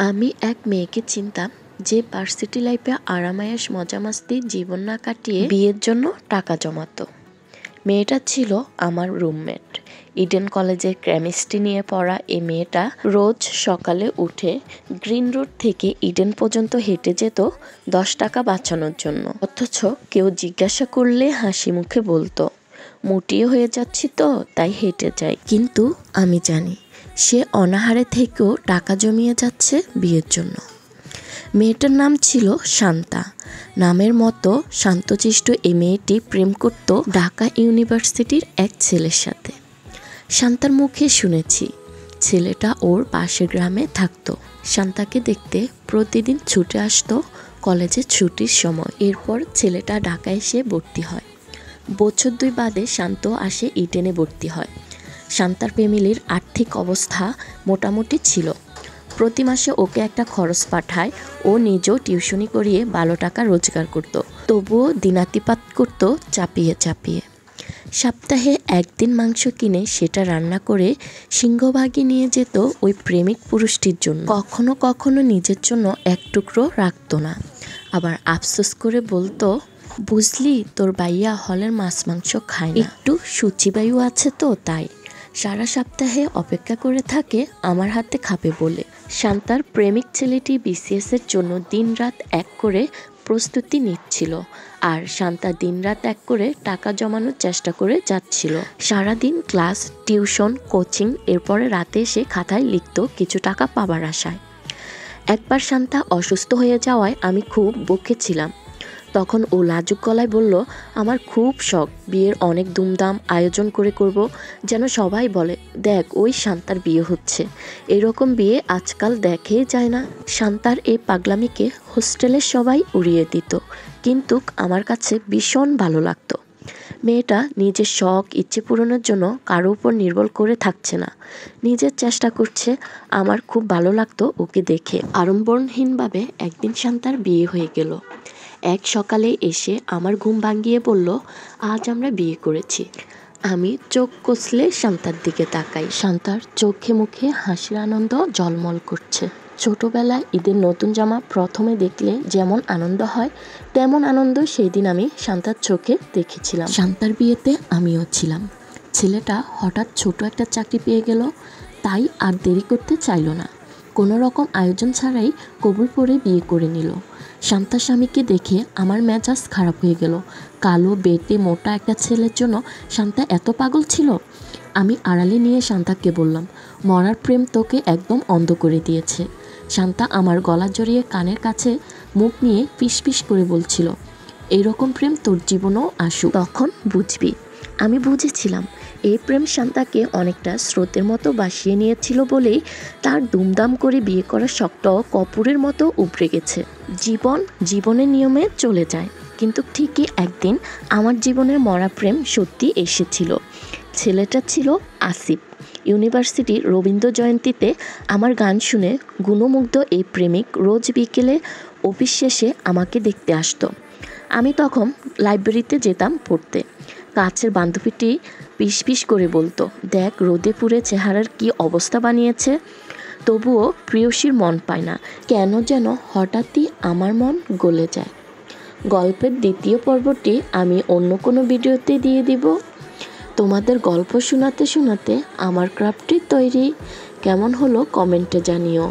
আমি এক মেয়েকে চিনতাম যে ভার্সিটি লাইফে আরামায়েশ মজা মাস্তি জীবন না কাটিয়ে বিয়ের জন্য টাকা জমাতো। মেয়েটা ছিল আমার রুমমেট। ইডেন কলেজের কেমিস্ট্রি নিয়ে পড়া এই মেয়েটা রোজ সকালে উঠে গ্রিন রোড থেকে ইডেন পর্যন্ত হেঁটে যেত 10 টাকা বাঁচানোর জন্য। অথচ কেউ জিজ্ঞাসা করলে হাসি মুখে বলতো, মোটিয়ে হয়ে যাচ্ছি তো তাই হেঁটে যাই। কিন্তু আমি জানি সে অনাহারে থেকেও টাকা জমিয়ে যাচ্ছে বিয়ের জন্য। মেয়েটার নাম ছিল শান্তা। নামের মতো শান্তশিষ্ট এই মেয়েটি প্রেম করত ঢাকা ইউনিভার্সিটির এক ছেলের সাথে। শান্তার মুখে শুনেছি ছেলেটা ওর পাশের গ্রামে থাকতো। শান্তাকে দেখতে প্রতিদিন ছুটে আসতো কলেজের ছুটির সময়। এরপর ছেলেটা ঢাকায় এসে ভর্তি হয়। বছর 2 বাদে শান্ত আসে ইডেনে ভর্তি হয়। শান্তার ফ্যামিলির আর্থিক অবস্থা মোটামুটি ছিল। প্রতি মাসে ওকে একটা খরচ পাঠায়। ও নিজেও টিউশনি করিয়ে ভালো টাকা রোজগার করত। তবুও দিনাতিপাত করত চাপিয়ে চাপিয়ে। সপ্তাহে একদিন মাংস কিনে সেটা রান্না করে সিংহভাগই নিয়ে যেত ওই প্রেমিক পুরুষটির জন্য। কখনো কখনো নিজের জন্য এক টুকরো রাখতো না। আবার আফসোস করে বলতো, বুঝলি তোর ভাইয়া হলের মাছ মাংস খায় না, একটু সূচিবায়ু আছে তো তাই। সারা সপ্তাহে অপেক্ষা করে থাকে আমার হাতে খাবে বলে। শান্তার প্রেমিক ছেলেটি বিসিএস এর জন্য দিনরাত এক করে প্রস্তুতি নিচ্ছিল। আর শান্তা দিনরাত এক করে টাকা জমানোর চেষ্টা করে যাচ্ছিল। সারাদিন ক্লাস, টিউশন, কোচিং, এরপরে রাতে এসে খাতায় লিখত কিছু টাকা পাবার আশায়। একবার শান্তা অসুস্থ হয়ে যাওয়ায় আমি খুব বকেছিলাম। তখন ও লাজুক গলায় বলল, আমার খুব শখ বিয়ের অনেক ধুমধাম আয়োজন করে করব, যেন সবাই বলে দেখ ওই শান্তার বিয়ে হচ্ছে। এরকম বিয়ে আজকাল দেখেই যায় না। শান্তার এই পাগলামিকে হোস্টেলের সবাই উড়িয়ে দিত, কিন্তু আমার কাছে ভীষণ ভালো লাগতো। মেয়েটা নিজের শখ ইচ্ছে পূরণের জন্য কারো উপর নির্ভর করে থাকছে না, নিজের চেষ্টা করছে। আমার খুব ভালো লাগতো ওকে দেখে। আড়ম্বরহীনভাবে একদিন শান্তার বিয়ে হয়ে গেল। এক সকালে এসে আমার ঘুম ভাঙিয়ে বলল, আজ আমরা বিয়ে করেছি। আমি চোখ কষলে শান্তার দিকে তাকাই। শান্তার চোখে মুখে হাসির আনন্দ ঝলমল করছে। ছোটবেলায় ঈদের নতুন জামা প্রথমে দেখলে যেমন আনন্দ হয়, তেমন আনন্দ সেই দিন আমি শান্তার চোখে দেখেছিলাম। শান্তার বিয়েতে আমিও ছিলাম। ছেলেটা হঠাৎ ছোট একটা চাকরি পেয়ে গেল, তাই আর দেরি করতে চাইল না। কোনো রকম আয়োজন ছাড়াই কবুল পরে বিয়ে করে নিল। শান্তার স্বামীকে দেখে আমার মেজাজ খারাপ হয়ে গেল। কালো বেটে মোটা একটা ছেলের জন্য শান্তা এত পাগল ছিল। আমি আড়ালে নিয়ে শান্তাকে বললাম, মরার প্রেম তোকে একদম অন্ধ করে দিয়েছে। শান্তা আমার গলা জড়িয়ে কানের কাছে মুখ নিয়ে ফিসফিস করে বলছিল, এইরকম প্রেম তোর জীবনেও আসুক, তখন বুঝবি। আমি বুঝেছিলাম এই প্রেম শান্তাকে অনেকটা স্রোতের মতো ভাসিয়ে নিয়েছিল বলেই তার দুমদাম করে বিয়ে করার শখটাও কপুরের মতো উবড়ে গেছে। জীবনের নিয়মে চলে যায়, কিন্তু ঠিকই একদিন আমার জীবনের মরা প্রেম সত্যি এসেছিল। ছেলেটা ছিল আসিফ। ইউনিভার্সিটির রবীন্দ্র জয়ন্তীতে আমার গান শুনে গুণমুগ্ধ এই প্রেমিক রোজ বিকেলে অফিস শেষে আমাকে দেখতে আসতো। আমি তখন লাইব্রেরিতে যেতাম পড়তে। কাছের বান্ধবীটি পিস করে বলতো, দেখ রোদে পুড়ে চেহারার কি অবস্থা বানিয়েছে। তবুও প্রেয়সীর মন পায় না, কেন যেন হঠাৎই আমার মন গলে যায়। গল্পের দ্বিতীয় পর্বটি আমি অন্য কোনো ভিডিওতে দিয়ে দিব। তোমাদের গল্প শোনাতে শোনাতে আমার ক্রাফটটি তৈরি। কেমন হলো কমেন্টে জানিও।